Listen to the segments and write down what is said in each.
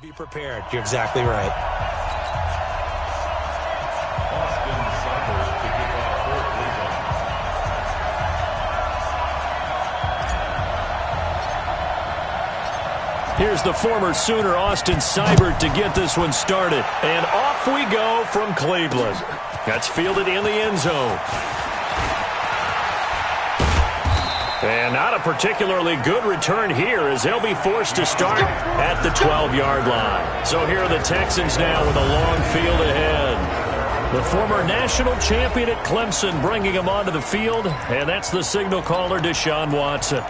Be prepared. You're exactly right. Here's the former Sooner, Austin Seibert, to get this one started. And off we go from Cleveland. That's fielded in the end zone. And not a particularly good return here as they'll be forced to start at the 12-yard line. So here are the Texans now with a long field ahead. The former national champion at Clemson bringing him onto the field, and that's the signal caller, Deshaun Watson.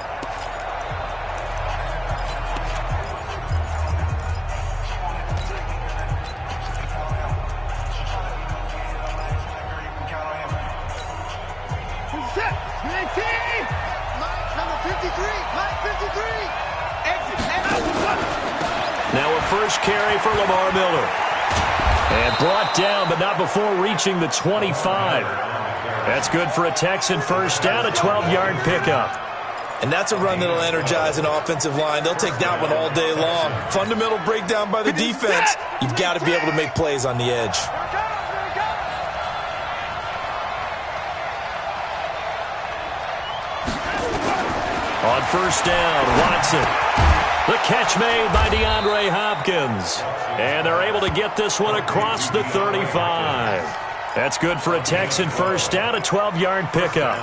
Now a first carry for Lamar Miller. And brought down, but not before reaching the 25. That's good for a Texan first down, a 12-yard pickup. And that's a run that'll energize an offensive line. They'll take that one all day long. Fundamental breakdown by the defense. You've got to be able to make plays on the edge. On first down, Watson. The catch made by DeAndre Hopkins. And they're able to get this one across the 35. That's good for a Texan first down, a 12-yard pickup.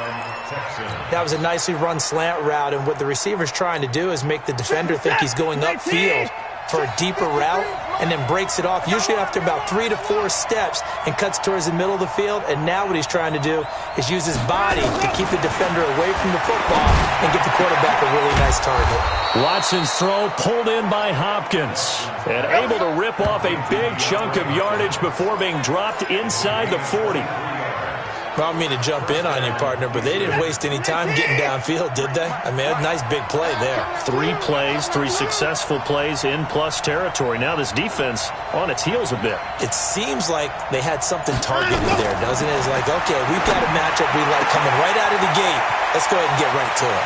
That was a nicely run slant route, and what the receiver's trying to do is make the defender think he's going upfield for a deeper route, and then breaks it off, usually after about 3 to 4 steps, and cuts towards the middle of the field. And now what he's trying to do is use his body to keep the defender away from the football and give the quarterback a really nice target. Watson's throw pulled in by Hopkins and able to rip off a big chunk of yardage before being dropped inside the 40. I don't mean to jump in on you, partner, but they didn't waste any time getting downfield, did they? I mean, a nice big play there. 3 plays, 3 successful plays in plus territory. Now this defense on its heels a bit. It seems like they had something targeted there, doesn't it? It's like, okay, we've got a matchup we like coming right out of the gate. Let's go ahead and get right to it.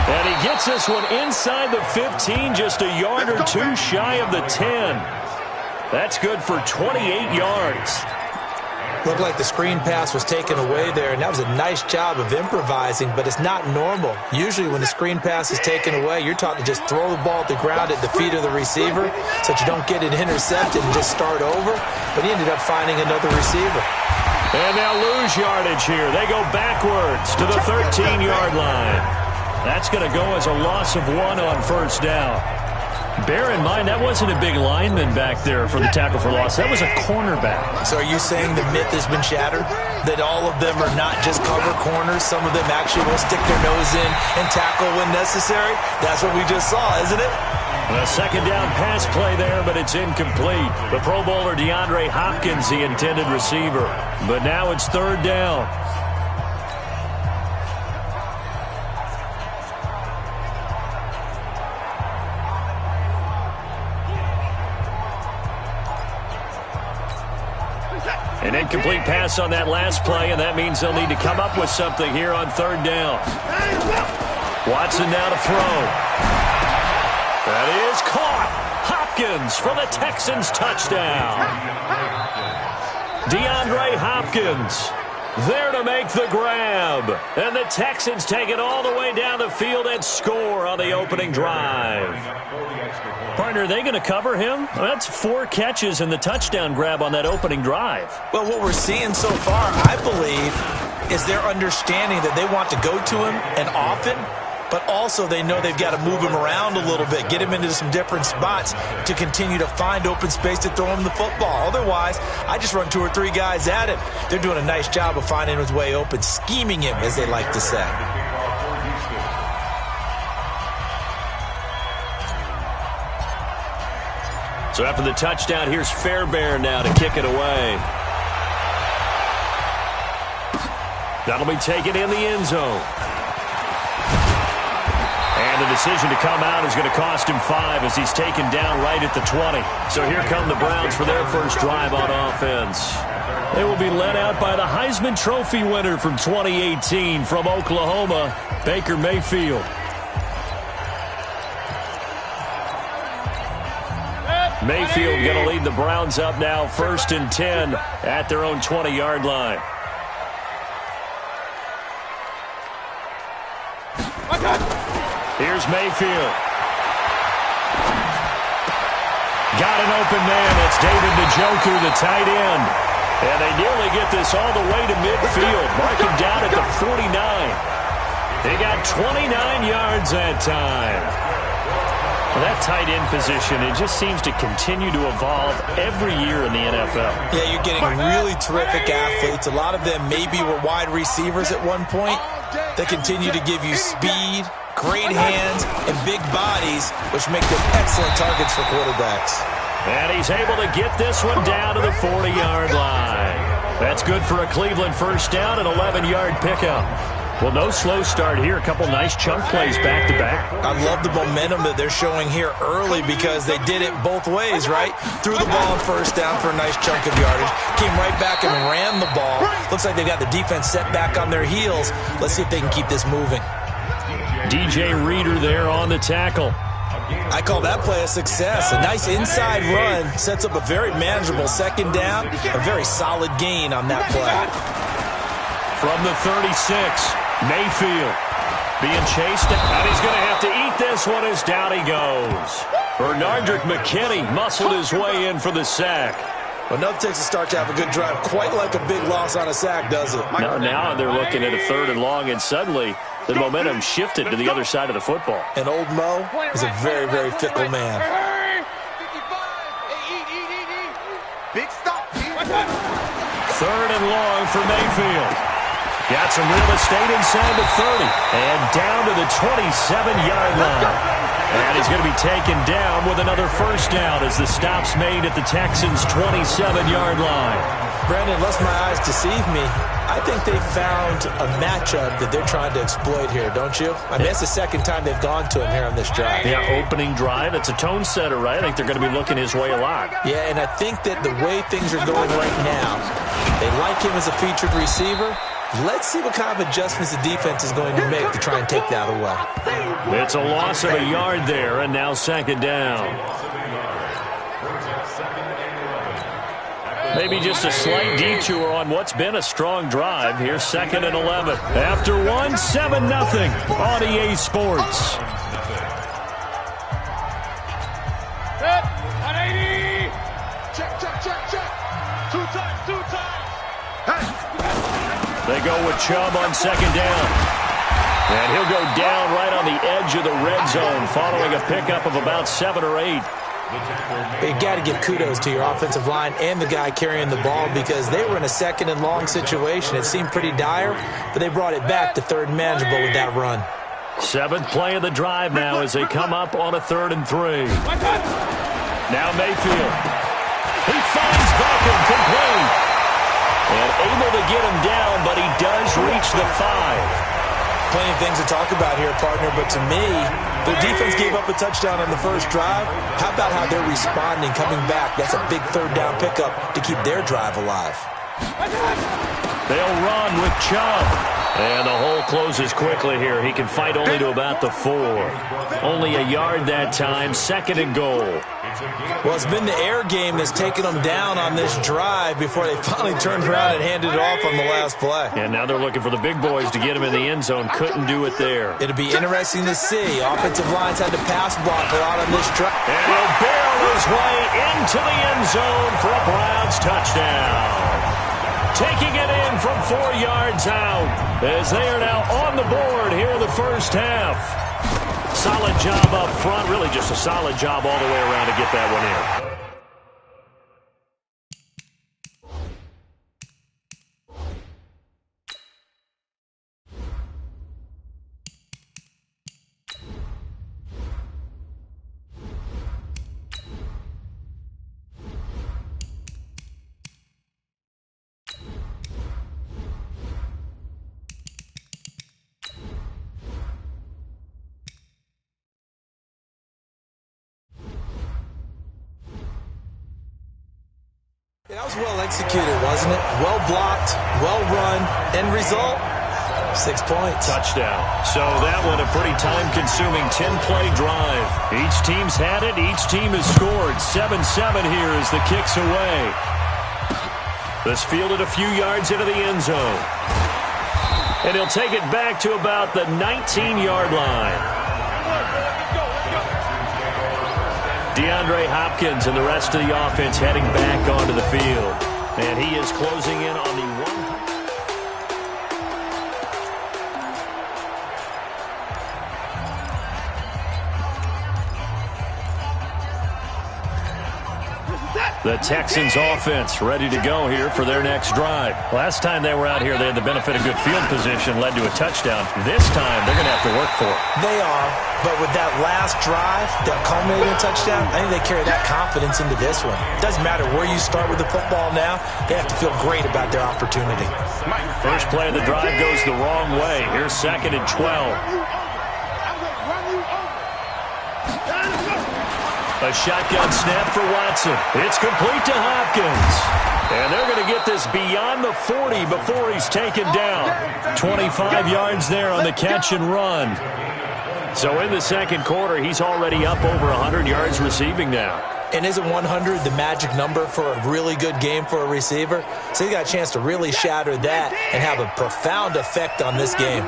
And he gets this one inside the 15, just a yard or 2 shy of the 10. That's good for 28 yards. Looked like the screen pass was taken away there, and that was a nice job of improvising, but it's not normal. Usually when the screen pass is taken away, you're taught to just throw the ball at the ground at the feet of the receiver so that you don't get it intercepted and just start over, but he ended up finding another receiver. And they'll lose yardage here. They go backwards to the 13-yard line. That's going to go as a loss of 1 on first down. Bear in mind, that wasn't a big lineman back there for the tackle for loss. That was a cornerback. So are you saying the myth has been shattered? That all of them are not just cover corners? Some of them actually will stick their nose in and tackle when necessary? That's what we just saw, isn't it? A second down pass play there, but it's incomplete. The Pro Bowler DeAndre Hopkins, the intended receiver. But now it's third down. An incomplete pass on that last play, and that means they'll need to come up with something here on third down. Watson now to throw. That is caught. Hopkins for the Texans touchdown. DeAndre Hopkins there to make the grab. And the Texans take it all the way down the field and score on the opening drive. Partner, are they going to cover him? Well, that's 4 catches and the touchdown grab on that opening drive. Well, what we're seeing so far, I believe, is their understanding that they want to go to him and often, but also they know they've got to move him around a little bit, get him into some different spots to continue to find open space to throw him the football. Otherwise, I just run 2 or 3 guys at him. They're doing a nice job of finding his way open, scheming him, as they like to say. So after the touchdown, here's Fairbairn now to kick it away. That'll be taken in the end zone. And the decision to come out is going to cost him 5 as he's taken down right at the 20. So here come the Browns for their first drive on offense. They will be led out by the Heisman Trophy winner from 2018 from Oklahoma, Baker Mayfield. Mayfield going to lead the Browns up now, 1st and 10 at their own 20-yard line. Here's Mayfield. Got an open man. It's David Njoku, the tight end. And they nearly get this all the way to midfield. Mark him down at the 49. They got 29 yards that time. Well, that tight end position, it just seems to continue to evolve every year in the NFL. Yeah, you're getting really terrific athletes. A lot of them maybe were wide receivers at one point. They continue to give you speed, great hands, and big bodies, which make them excellent targets for quarterbacks. And he's able to get this one down to the 40-yard line. That's good for a Cleveland first down, an 11-yard pickup. Well, no slow start here. A couple nice chunk plays back-to-back. I love the momentum that they're showing here early because they did it both ways, right? Threw the ball on first down for a nice chunk of yardage. Came right back and ran the ball. Looks like they got the defense set back on their heels. Let's see if they can keep this moving. DJ Reader there on the tackle. I call that play a success. A nice inside run sets up a very manageable second down. A very solid gain on that play. From the 36, Mayfield being chased, and he's going to have to eat this one as down he goes. Bernardrick McKinney muscled his way in for the sack. Well, nothing takes a start to have a good drive, quite like a big loss on a sack, does it? Now they're looking at a 3rd and long, and suddenly the momentum shifted to the other side of the football. And old Mo is a very, very fickle man. Big stop. 3rd and long for Mayfield. Got some real estate inside the 30 and down to the 27-yard line. And he's going to be taken down with another first down as the stop's made at the Texans' 27-yard line. Brandon, lest my eyes deceive me, I think they found a matchup that they're trying to exploit here, don't you? I mean, it's the second time they've gone to him here on this drive. Yeah, opening drive. It's a tone setter, right? I think they're going to be looking his way a lot. Yeah, and I think that the way things are going right now, they like him as a featured receiver. Let's see what kind of adjustments the defense is going to make to try and take that away. It's a loss of a yard there, and now 2nd down. Maybe just a slight detour on what's been a strong drive. Here's 2nd and 11. After 1, 7-0 on EA Sports. 180. Check. 2 times. They go with Chubb on 2nd down. And he'll go down right on the edge of the red zone following a pickup of about 7 or 8. You got to give kudos to your offensive line and the guy carrying the ball because they were in a 2nd and long situation. It seemed pretty dire, but they brought it back to 3rd and manageable with that run. 7th play of the drive now as they come up on a 3rd and 3. Now Mayfield. He finds Beckham complete. And able to get him down, but he does reach the 5. Plenty of things to talk about here, partner, but to me, their defense gave up a touchdown on the first drive. How about how they're responding, coming back? That's a big 3rd down pickup to keep their drive alive. They'll run with Chubb. And the hole closes quickly here. He can fight only to about the 4. Only a yard that time, 2nd and goal. Well, it's been the air game that's taken them down on this drive before they finally turned around and handed it off on the last play. And now they're looking for the big boys to get him in the end zone. Couldn't do it there. It'll be interesting to see. Offensive lines had to pass block a lot on this drive. And he'll barrel his way into the end zone for a Browns touchdown. Taking it in from 4 yards out as they are now on the board here in the first half. Solid job up front. Really just a solid job all the way around to get that one in. That was well executed, wasn't it? Well blocked, well run. End result, 6 points. Touchdown. So that one a pretty time-consuming 10-play drive. Each team's had it. Each team has scored. 7-7 here as the kick's away. This fielded a few yards into the end zone. And he'll take it back to about the 19-yard line. DeAndre Hopkins and the rest of the offense heading back onto the field. And he is closing in on the one. The Texans offense ready to go here for their next drive. Last time they were out here, they had the benefit of good field position, led to a touchdown. This time, they're going to have to work for it. They are, but with that last drive that culminated in a touchdown, I think they carry that confidence into this one. It doesn't matter where you start with the football now. They have to feel great about their opportunity. First play of the drive goes the wrong way. Here's 2nd and 12. A shotgun snap for Watson. It's complete to Hopkins. And they're going to get this beyond the 40 before he's taken down. 25 yards there on the catch and run. So in the second quarter, he's already up over 100 yards receiving now. And isn't 100 the magic number for a really good game for a receiver? So he got a chance to really shatter that and have a profound effect on this game.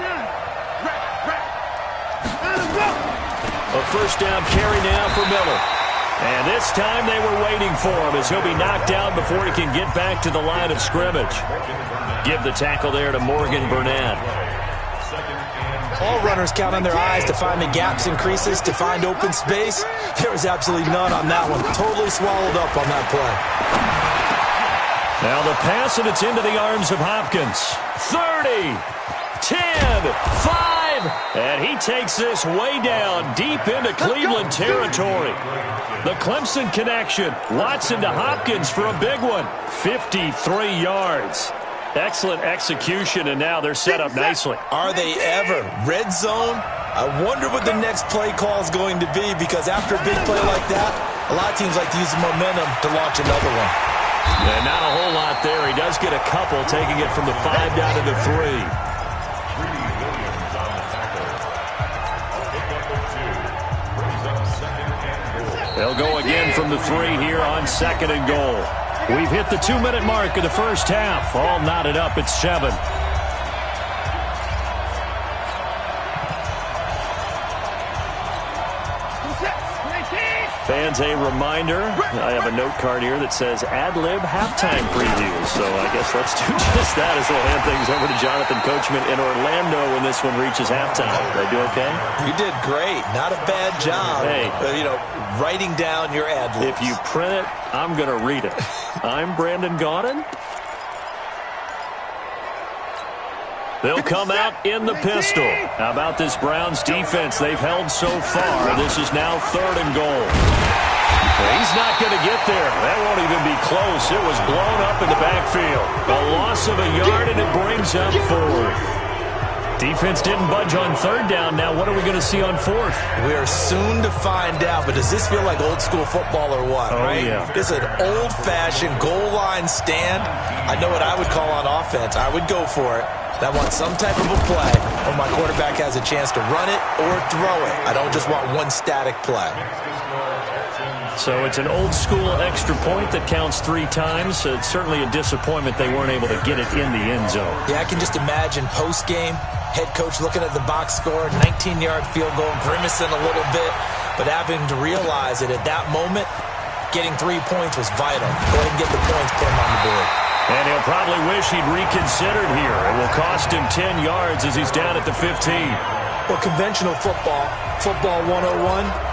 A first down carry now for Miller. And this time they were waiting for him as he'll be knocked down before he can get back to the line of scrimmage. Give the tackle there to Morgan Burnett. All runners count on their eyes to find the gaps and creases, to find open space. There was absolutely none on that one. Totally swallowed up on that play. Now the pass, and it's into the arms of Hopkins. 30, 10, 5, and he takes this way down deep into Cleveland territory. The Clemson connection. Watson to Hopkins for a big one. 53 yards. Excellent execution, and now they're set up nicely. Are they ever? Red zone? I wonder what the next play call is going to be, because after a big play like that, a lot of teams like to use the momentum to launch another one. And not a whole lot there. He does get a couple, taking it from the 5 down to the 3. They'll go again from the 3 here on 2nd and goal. We've hit the 2-minute mark of the first half. All knotted up at 7. Fans, a reminder, I have a note card here that says ad-lib halftime preview. So I guess let's do just that as we'll hand things over to Jonathan Coachman in Orlando when this one reaches halftime. Did I do okay? You did great. Not a bad job. Hey. Writing down your ad-libs. If you print it, I'm going to read it. I'm Brandon Gaudin. They'll come out in the pistol. How about this Browns defense they've held so far? This is now 3rd and goal. He's not going to get there. That won't even be close. It was blown up in the backfield. A loss of a yard, and it brings up 4th. Defense didn't budge on 3rd down. Now what are we going to see on 4th? We are soon to find out, but does this feel like old school football or what, right? Yeah. This is an old-fashioned goal line stand. I know what I would call on offense. I would go for it. I want some type of a play where my quarterback has a chance to run it or throw it. I don't just want one static play. So it's an old-school extra point that counts 3 times. So it's certainly a disappointment they weren't able to get it in the end zone. Yeah, I can just imagine post-game, head coach looking at the box score, 19-yard field goal, grimacing a little bit, but having to realize that at that moment, getting 3 points was vital. Go ahead and get the points, put them on the board. And he'll probably wish he'd reconsidered here. It will cost him 10 yards as he's down at the 15. Well, conventional football 101,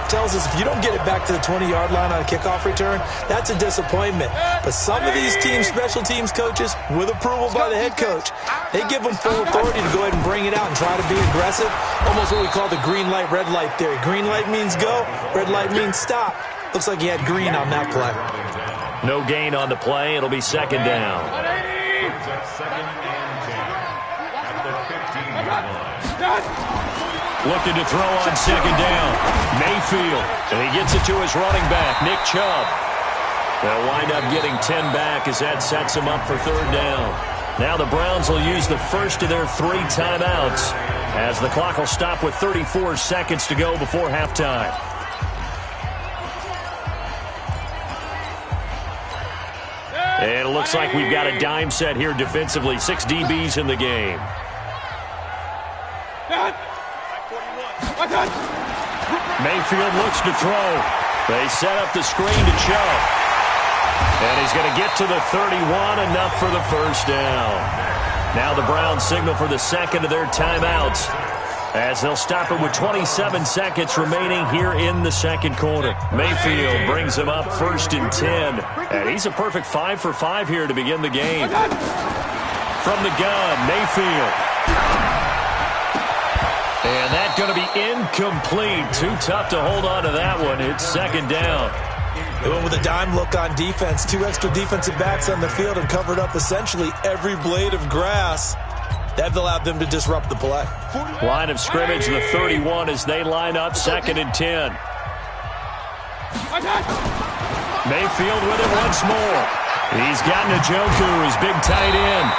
tells us if you don't get it back to the 20-yard line on a kickoff return, that's a disappointment. But some of these teams, special teams coaches, with approval by the head coach, they give them full authority to go ahead and bring it out and try to be aggressive. Almost what we call the green light, red light theory. Green light means go, red light means stop. Looks like he had green on that play. No gain on the play. It'll be 2nd down. Looking to throw on 2nd down. Mayfield. And he gets it to his running back, Nick Chubb. They'll wind up getting 10 back as that sets him up for 3rd down. Now the Browns will use the first of their 3 timeouts as the clock will stop with 34 seconds to go before halftime. And it looks like we've got a dime set here defensively. 6 DBs in the game. Mayfield looks to throw. They set up the screen to Chubb. And he's going to get to the 31, enough for the first down. Now the Browns signal for the second of their timeouts as they'll stop it with 27 seconds remaining here in the second quarter. Mayfield brings him up 1st and 10. And he's a perfect 5 for 5 here to begin the game. From the gun, Mayfield. And that's going to be incomplete. Too tough to hold on to that one. It's 2nd down. They went with a dime look on defense. 2 extra defensive backs on the field and covered up essentially every blade of grass. That allowed them to disrupt the play. Line of scrimmage, the 31 as they line up 2nd and 10. Mayfield with it once more. He's got Njoku, his big tight end.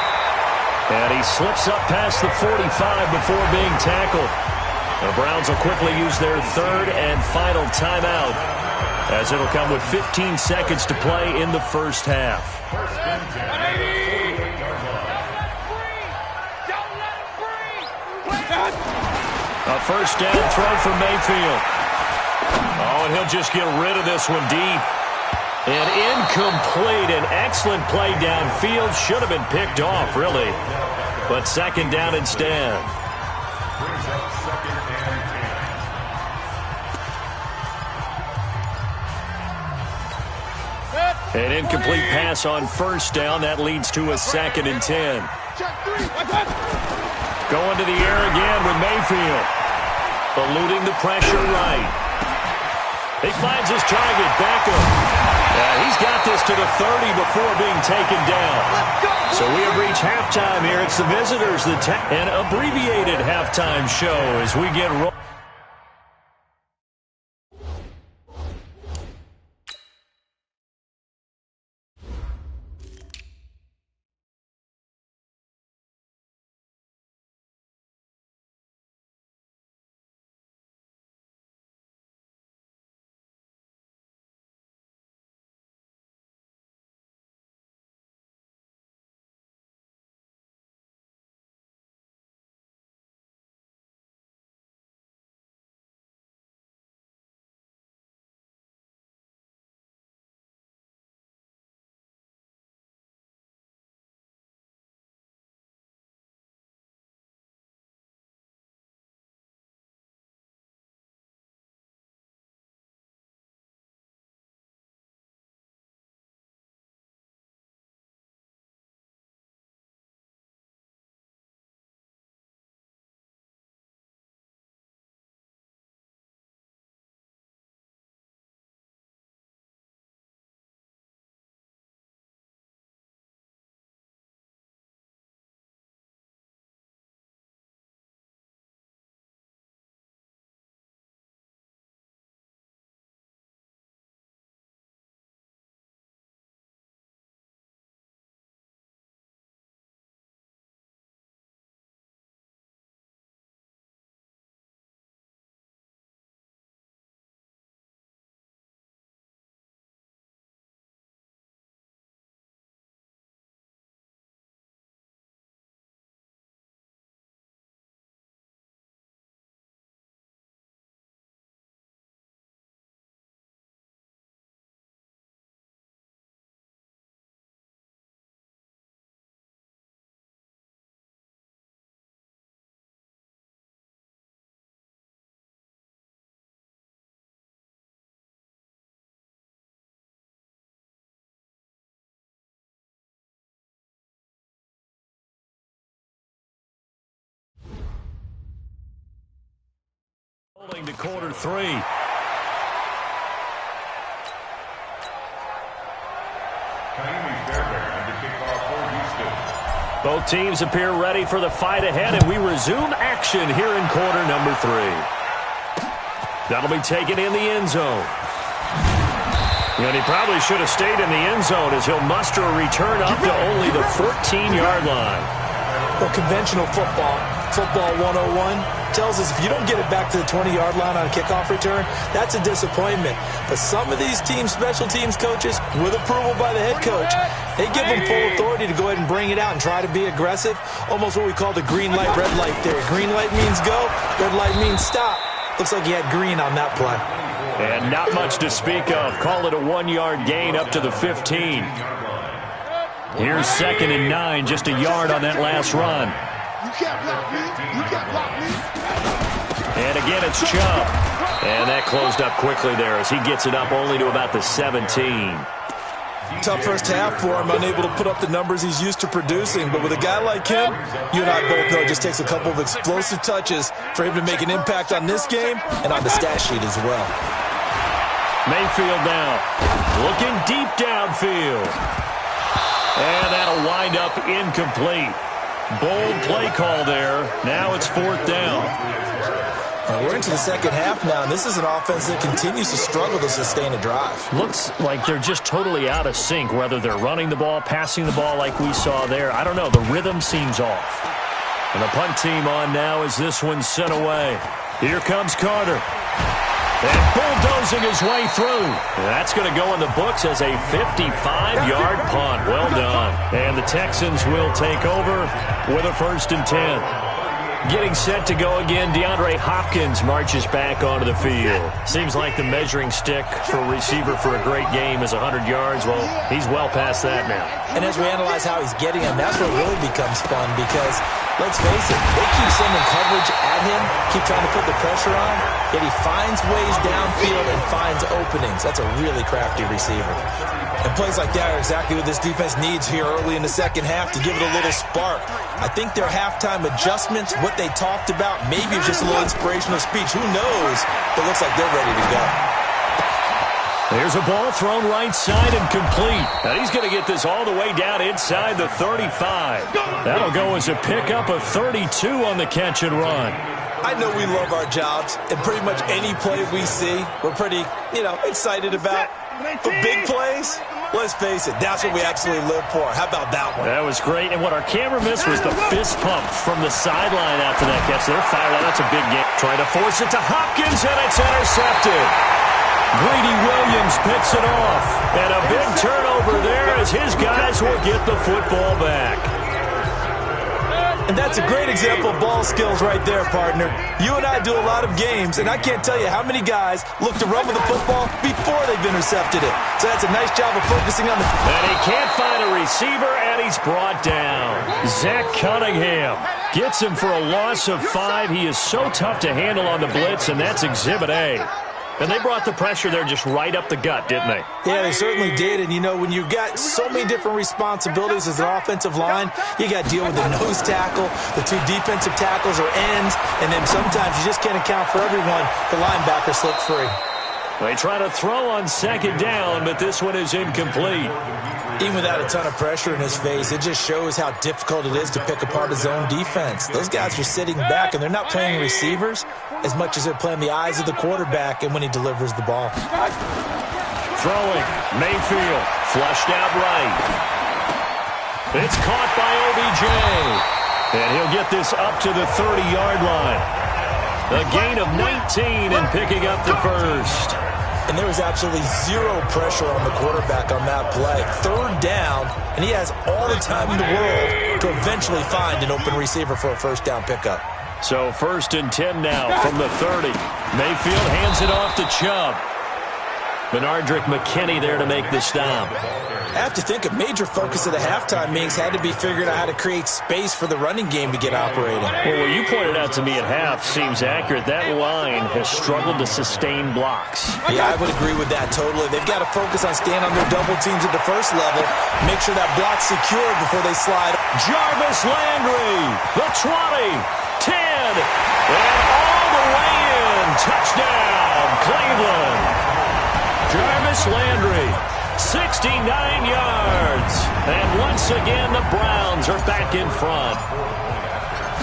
And he slips up past the 45 before being tackled. The Browns will quickly use their 3rd and final timeout, as it'll come with 15 seconds to play in the first half. A first down throw for Mayfield. Oh, and he'll just get rid of this one deep. And incomplete. An excellent play downfield. Should have been picked off, really. But 2nd down instead. An incomplete pass on first down. That leads to a 2nd and 10. Going to the air again with Mayfield. Eluding the pressure right. He finds his target, Beckham. He's got this to the 30 before being taken down. So we have reached halftime here. It's the visitors, an abbreviated halftime show as we get rolling. To quarter 3. Both teams appear ready for the fight ahead, and we resume action here in quarter number 3. That'll be taken in the end zone. And he probably should have stayed in the end zone as he'll muster a return up to only the 14-yard line. Well, conventional football 101, tells us if you don't get it back to the 20-yard line on a kickoff return, that's a disappointment. But some of these special teams coaches, with approval by the head coach, they give them full authority to go ahead and bring it out and try to be aggressive. Almost what we call the green light, red light theory. Green light means go, red light means stop. Looks like he had green on that play. And not much to speak of. Call it a 1-yard gain up to the 15. Here's 2nd and 9, just a yard on that last run. You can't block me. You can't block me. And again, it's Chubb. And that closed up quickly there as he gets it up only to about the 17. Tough first half for him, unable to put up the numbers he's used to producing. But with a guy like him, you and I both know it just takes a couple of explosive touches for him to make an impact on this game and on the stat sheet as well. Mayfield now, looking deep downfield. And that'll wind up incomplete. Bold play call there. Now it's 4th down. And we're into the second half now, and this is an offense that continues to struggle to sustain a drive. Looks like they're just totally out of sync, whether they're running the ball, passing the ball like we saw there. I don't know. The rhythm seems off. And the punt team on now as this one's sent away. Here comes Carter. And bulldozing his way through. That's going to go in the books as a 55-yard punt. Well done. And the Texans will take over with a 1st and 10. Getting set to go again, DeAndre Hopkins marches back onto the field. Seems like the measuring stick for a receiver for a great game is 100 yards. Well, he's well past that now. And as we analyze how he's getting him, that's what really becomes fun because, let's face it, they keep sending coverage at him, keep trying to put the pressure on, yet he finds ways downfield and finds openings. That's a really crafty receiver. And plays like that are exactly what this defense needs here early in the second half to give it a little spark. I think their halftime adjustments, what they talked about, maybe it's just a little inspirational speech. Who knows? But it looks like they're ready to go. There's a ball thrown right side and complete. Now he's going to get this all the way down inside the 35. That'll go as a pickup of 32 on the catch and run. I know we love our jobs, and pretty much any play we see, we're pretty, excited about. But big plays, let's face it, that's what we absolutely live for. How about that one? That was great, and what our camera missed was the fist pump from the sideline after that catch. They're fired out. That's a big game. Trying to force it to Hopkins, and it's intercepted. Greedy Williams picks it off, and a big turnover there as his guys will get the football back. And that's a great example of ball skills right there, partner. You and I do a lot of games, and I can't tell you how many guys look to run with the football before they've intercepted it. So that's a nice job of focusing on the... And he can't find a receiver, and he's brought down. Zach Cunningham gets him for a loss of 5. He is so tough to handle on the blitz, and that's Exhibit A. And they brought the pressure there just right up the gut, didn't they? Yeah, they certainly did. And, when you've got so many different responsibilities as an offensive line, you got to deal with the nose tackle, the 2 defensive tackles or ends, and then sometimes you just can't account for everyone. The linebacker slipped free. They try to throw on 2nd down, but this one is incomplete. Even without a ton of pressure in his face, it just shows how difficult it is to pick apart his own defense. Those guys are sitting back, and they're not playing receivers as much as they're playing the eyes of the quarterback and when he delivers the ball. Throwing, Mayfield, flushed out right. It's caught by OBJ. And he'll get this up to the 30-yard line. A gain of 19 and picking up the first. And there was absolutely zero pressure on the quarterback on that play. 3rd down, and he has all the time in the world to eventually find an open receiver for a 1st down pickup. So 1st and 10 now from the 30. Mayfield hands it off to Chubb. Benardrick McKinney there to make the stop. I have to think a major focus of the halftime meetings had to be figuring out how to create space for the running game to get operating. Well, what you pointed out to me at half seems accurate. That line has struggled to sustain blocks. Yeah, I would agree with that totally. They've got to focus on staying on their double teams at the first level, make sure that block's secured before they slide. Jarvis Landry, the 20, 10, and all the way in. Touchdown, Cleveland. Jarvis Landry, 69 yards. And once again, the Browns are back in front.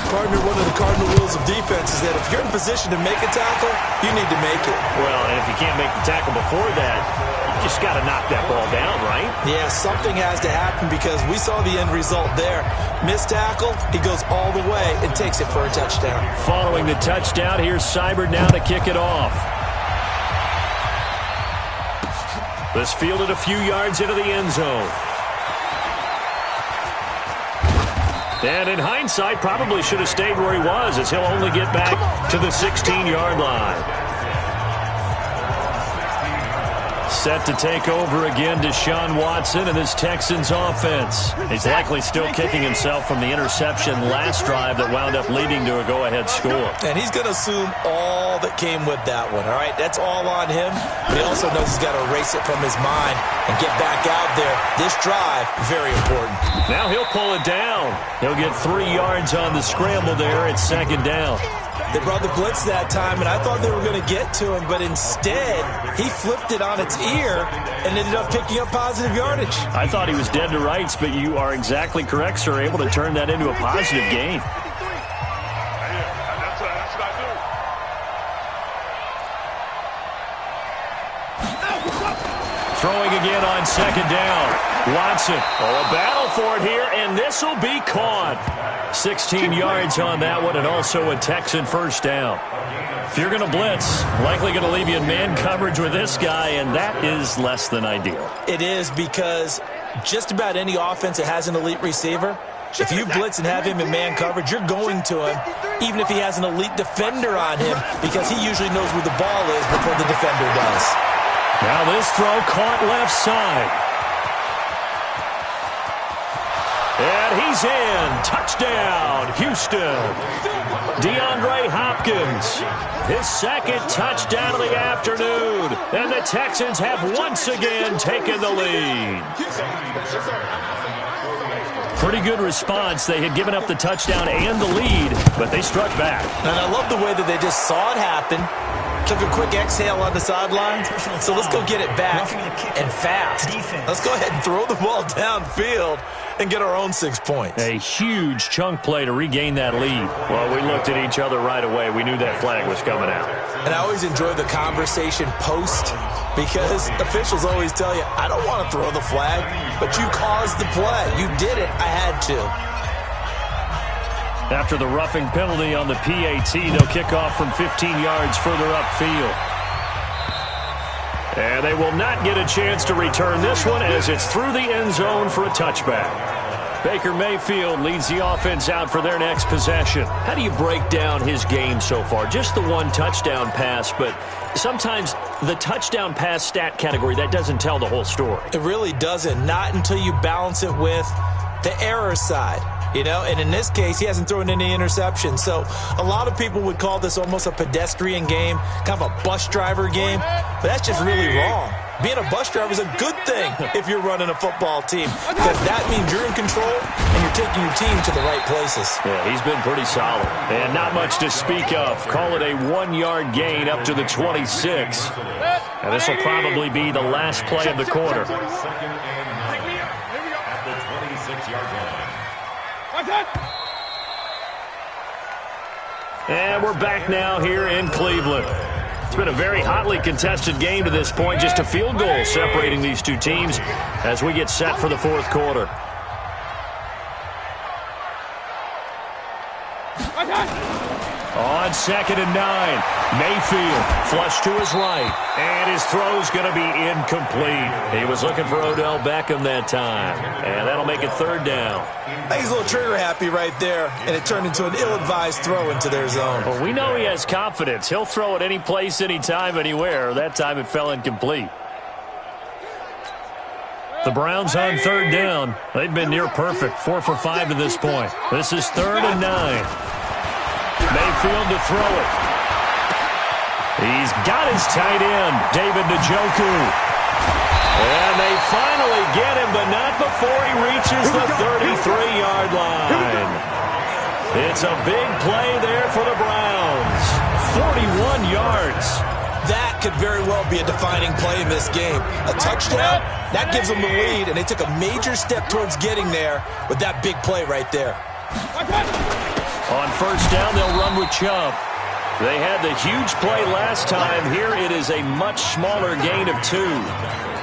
Partner, one of the cardinal rules of defense is that if you're in position to make a tackle, you need to make it. Well, and if you can't make the tackle before that, you just got to knock that ball down, right? Yeah, something has to happen because we saw the end result there. Missed tackle, he goes all the way and takes it for a touchdown. Following the touchdown, here's Seibert now to kick it off. This fielded a few yards into the end zone. And in hindsight, probably should have stayed where he was, as he'll only get back to the 16-yard line. Set to take over again, Deshaun Watson and his Texans offense. He's likely still kicking himself from the interception last drive that wound up leading to a go-ahead score. And he's going to assume all that came with that one, all right? That's all on him. But he also knows he's got to erase it from his mind and get back out there. This drive, very important. Now he'll pull it down. He'll get 3 yards on the scramble there at second down. They brought the blitz that time, and I thought they were going to get to him, but instead, he flipped it on its ear and ended up picking up positive yardage. I thought he was dead to rights, but you are exactly correct, sir. Able to turn that into a positive gain. Throwing again on second down. Watson. Oh, a battle for it here, and this will be caught. 16 yards on that one, and also a Texan first down. If you're going to blitz, likely going to leave you in man coverage with this guy, and that is less than ideal. It is, because just about any offense that has an elite receiver, if you blitz and have him in man coverage, you're going to him, even if he has an elite defender on him, because he usually knows where the ball is before the defender does. Now this throw caught left side. And he's in. Touchdown, Houston. DeAndre Hopkins, his second touchdown of the afternoon. And the Texans have once again taken the lead. Pretty good response. They had given up the touchdown and the lead, but they struck back. And I love the way that they just saw it happen. Took a quick exhale on the sideline. So let's go get it back and fast. Let's go ahead and throw the ball downfield and get our own 6 points. A huge chunk play to regain that lead. Well, we looked at each other right away. We knew that flag was coming out. And I always enjoy the conversation post, because officials always tell you, I don't want to throw the flag, but you caused the play. You did it. I had to. After the roughing penalty on the PAT, they'll kick off from 15 yards further upfield. And they will not get a chance to return this one, as it's through the end zone for a touchback. Baker Mayfield leads the offense out for their next possession. How do you break down his game so far? Just the one touchdown pass, but sometimes the touchdown pass stat category, that doesn't tell the whole story. It really doesn't. Not until you balance it with the error side. You know, and in this case, he hasn't thrown any interceptions. So a lot of people would call this almost a pedestrian game, kind of a bus driver game. But that's just really wrong. Being a bus driver is a good thing if you're running a football team, because that means you're in control and you're taking your team to the right places. Yeah, he's been pretty solid. And not much to speak of. Call it a 1-yard gain up to the 26. And this will probably be the last play of the quarter. And we're back now here in Cleveland. It's been a very hotly contested game to this point. Just a field goal separating these two teams as we get set for the fourth quarter. On 2nd and 9, Mayfield flush to his right, and his throw's going to be incomplete. He was looking for Odell Beckham that time, and that'll make it 3rd down. I think he's a little trigger happy right there, and it turned into an ill-advised throw into their zone. Well, we know he has confidence. He'll throw it any place, anytime, anywhere. That time it fell incomplete. The Browns on 3rd down. They've been near perfect, 4 for 5 to this point. This is 3rd and 9. Mayfield to throw it. He's got his tight end, David Njoku. And they finally get him, but not before he reaches the 33-yard line. It's a big play there for the Browns. 41 yards. That could very well be a defining play in this game. A touchdown, that gives them the lead, and they took a major step towards getting there with that big play right there. On 1st down, they'll run with Chubb. They had the huge play last time. Here it is a much smaller gain of 2.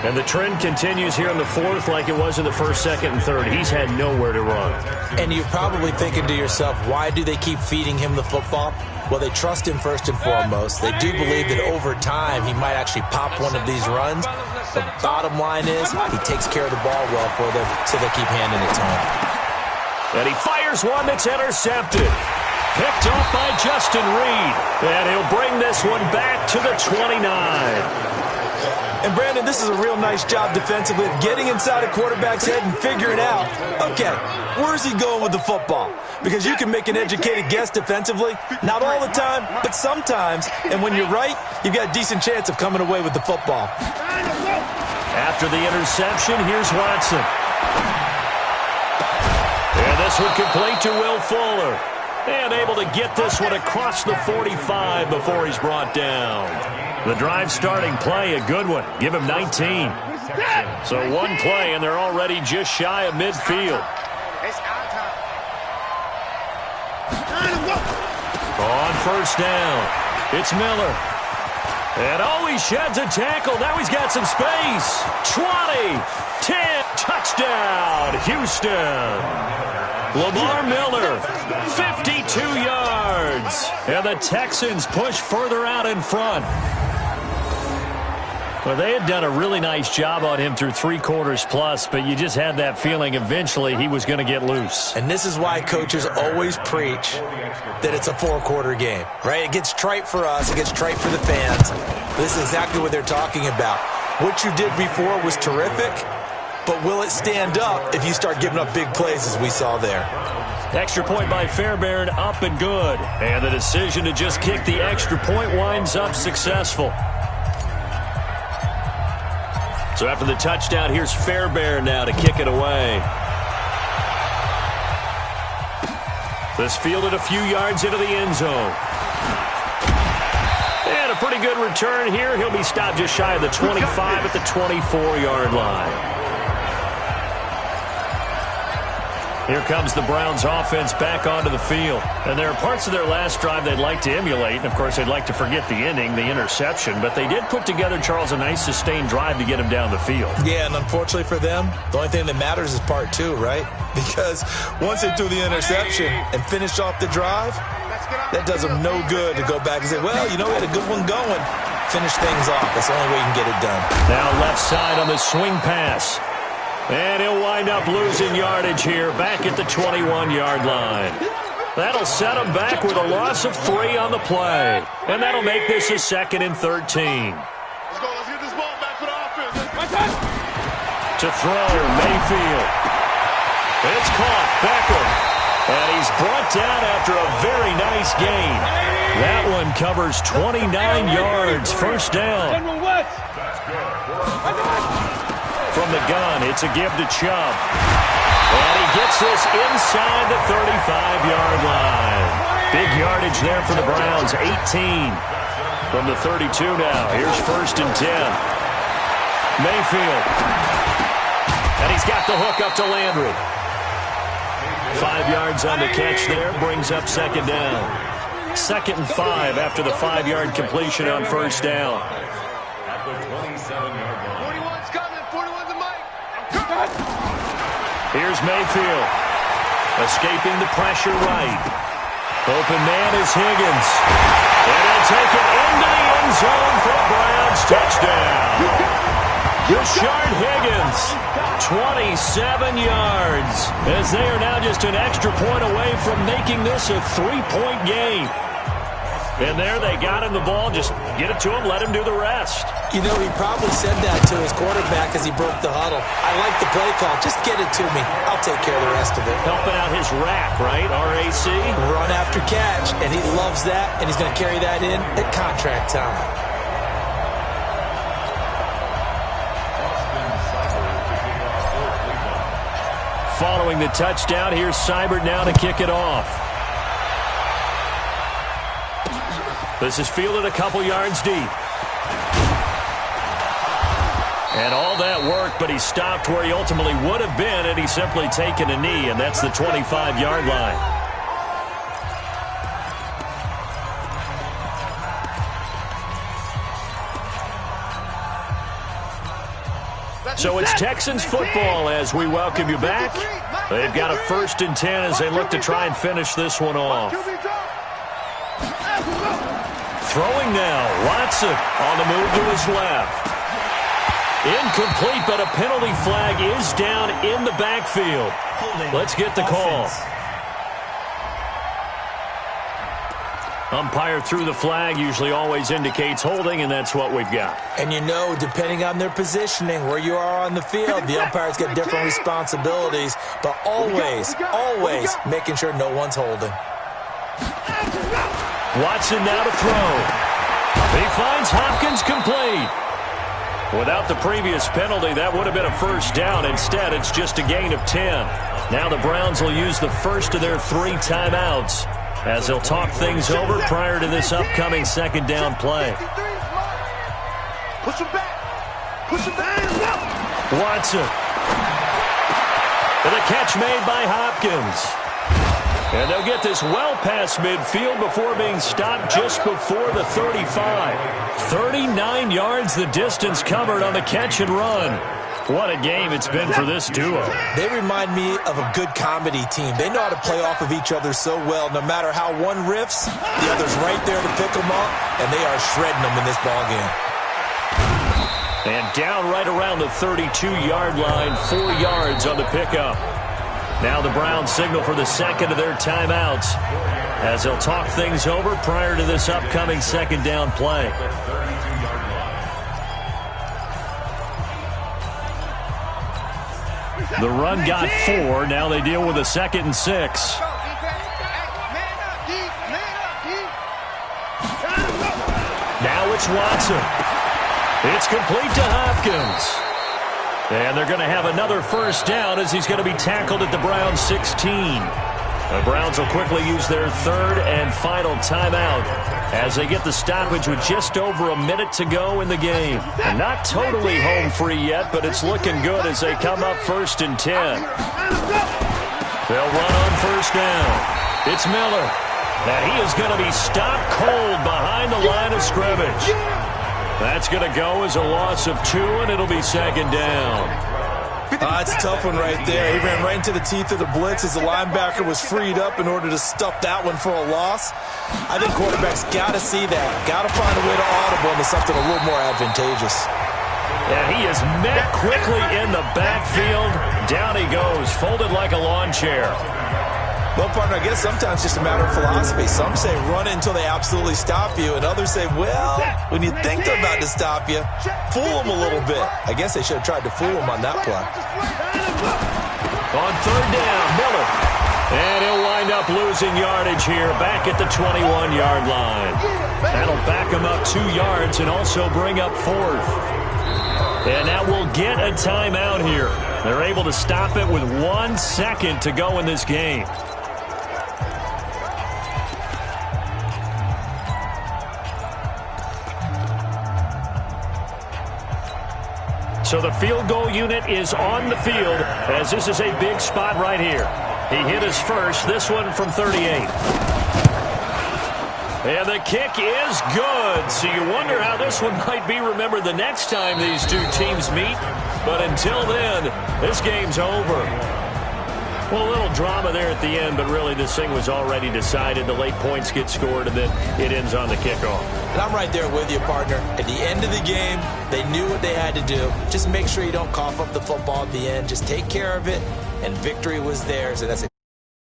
And the trend continues here in the fourth like it was in the first, second, and third. He's had nowhere to run. And you're probably thinking to yourself, why do they keep feeding him the football? Well, they trust him first and foremost. They do believe that over time he might actually pop one of these runs. The bottom line is he takes care of the ball well for them, so they keep handing it to him. And he fires one that's intercepted. Picked off by Justin Reed. And he'll bring this one back to the 29. And, Brandon, this is a real nice job defensively of getting inside a quarterback's head and figuring out, okay, where's he going with the football? Because you can make an educated guess defensively. Not all the time, but sometimes. And when you're right, you've got a decent chance of coming away with the football. After the interception, here's Watson. And this one complete to Will Fuller. And able to get this one across the 45 before he's brought down. The drive starting play, a good one. Give him 19. So one play, and they're already just shy of midfield. On first down, it's Miller. And he sheds a tackle. Now he's got some space. 20, 10, touchdown, Houston. Lamar Miller, 52 yards. And the Texans push further out in front. Well, they had done a really nice job on him through 3 quarters plus, but you just had that feeling eventually he was going to get loose. And this is why coaches always preach that it's a 4-quarter game, right? It gets trite for us. It gets trite for the fans. This is exactly what they're talking about. What you did before was terrific, but will it stand up if you start giving up big plays as we saw there? Extra point by Fairbairn, up and good. And the decision to just kick the extra point winds up successful. So after the touchdown, here's Fairbairn now to kick it away. This fielded a few yards into the end zone. And a pretty good return here. He'll be stopped just shy of the 25 at the 24-yard line. Here comes the Browns offense back onto the field. And there are parts of their last drive they'd like to emulate. And, of course, they'd like to forget the ending, the interception. But they did put together, Charles, a nice sustained drive to get him down the field. Yeah, and unfortunately for them, the only thing that matters is part 2, right? Because once they threw the interception and finished off the drive, that does them no good to go back and say, well, you know, we had a good one going. Finish things off. That's the only way you can get it done. Now left side on the swing pass. And he'll wind up losing yardage here back at the 21-yard line. That'll set him back with a loss of 3 on the play. And that'll make this a 2nd and 13. Let's go. Let's get this ball back for the offense. To throw, Mayfield. It's caught. Beckham. And he's brought down after a very nice gain. That one covers 29 yards. First down. From the gun, it's a give to Chubb. And he gets this inside the 35-yard line. Big yardage there for the Browns, 18. From the 32 now, here's 1st and 10. Mayfield. And he's got the hook up to Landry. 5 yards on the catch there, brings up 2nd down. 2nd and 5 after the 5-yard completion on first down. Here's Mayfield. Escaping the pressure right. Open man is Higgins. And he'll take it into the end zone for a Browns touchdown. Rashard Higgins, 27 yards, as they are now just an extra point away from making this a 3-point game. And there they got him the ball. Just get it to him, let him do the rest. You know, he probably said that to his quarterback as he broke the huddle. I like the play call. Just get it to me. I'll take care of the rest of it. Helping out his rack, right? RAC. Run after catch, and he loves that, and he's going to carry that in at contract time. Following the touchdown, here's Seibert now to kick it off. This is fielded a couple yards deep. And all that work, but he stopped where he ultimately would have been had he simply taken a knee, and that's the 25-yard line. So it's Texans football as we welcome you back. They've got a 1st and 10 as they look to try and finish this one off. Throwing now, Watson on the move to his left. Incomplete, but a penalty flag is down in the backfield. Let's get the call. Umpire threw the flag, usually always indicates holding, and that's what we've got. And you know, depending on their positioning, where you are on the field, the umpires get different responsibilities, but always making sure no one's holding. Watson now to throw. He finds Hopkins complete. Without the previous penalty, that would have been a 1st down. Instead, it's just a gain of 10. Now the Browns will use the first of their 3 timeouts as they'll talk things over prior to this upcoming 2nd down play. Push him back. Push him back. Watson. And a catch made by Hopkins. And they'll get this well past midfield before being stopped just before the 35. 39 yards the distance covered on the catch and run. What a game it's been for this duo. They remind me of a good comedy team. They know how to play off of each other so well. No matter how one riffs, the other's right there to pick them up, and they are shredding them in this ballgame. And down right around the 32-yard line, 4 yards on the pickup. Now the Browns signal for the 2nd of their timeouts as they'll talk things over prior to this upcoming 2nd down play. The run got 4. Now they deal with a 2nd and 6. Now it's Watson. It's complete to Hopkins. And they're going to have another 1st down as he's going to be tackled at the Browns 16. The Browns will quickly use their 3rd and final timeout as they get the stoppage with just over a minute to go in the game. And not totally home free yet, but it's looking good as they come up 1st and 10. They'll run on 1st down. It's Miller. And he is going to be stopped cold behind the line of scrimmage. That's going to go as a loss of 2, and it'll be 2nd down. It's a tough one right there. He ran right into the teeth of the blitz as the linebacker was freed up in order to stuff that one for a loss. I think quarterbacks got to see that. Got to find a way to audible into something a little more advantageous. And he is met quickly in the backfield. Down he goes, folded like a lawn chair. Well, partner, I guess sometimes it's just a matter of philosophy. Some say run it until they absolutely stop you, and others say, well, when you think they're about to stop you, fool them a little bit. I guess they should have tried to fool them on that play. On 3rd down, Miller. And he'll wind up losing yardage here back at the 21-yard line. That'll back him up 2 yards and also bring up 4th. And that will get a timeout here. They're able to stop it with 1 second to go in this game. So the field goal unit is on the field as this is a big spot right here. He hit his first, this one from 38. And the kick is good. So you wonder how this one might be remembered the next time these two teams meet. But until then, this game's over. Well, a little drama there at the end, but really this thing was already decided. The late points get scored, and then it ends on the kickoff. And I'm right there with you, partner. At the end of the game, they knew what they had to do. Just make sure you don't cough up the football at the end. Just take care of it, and victory was theirs, and that's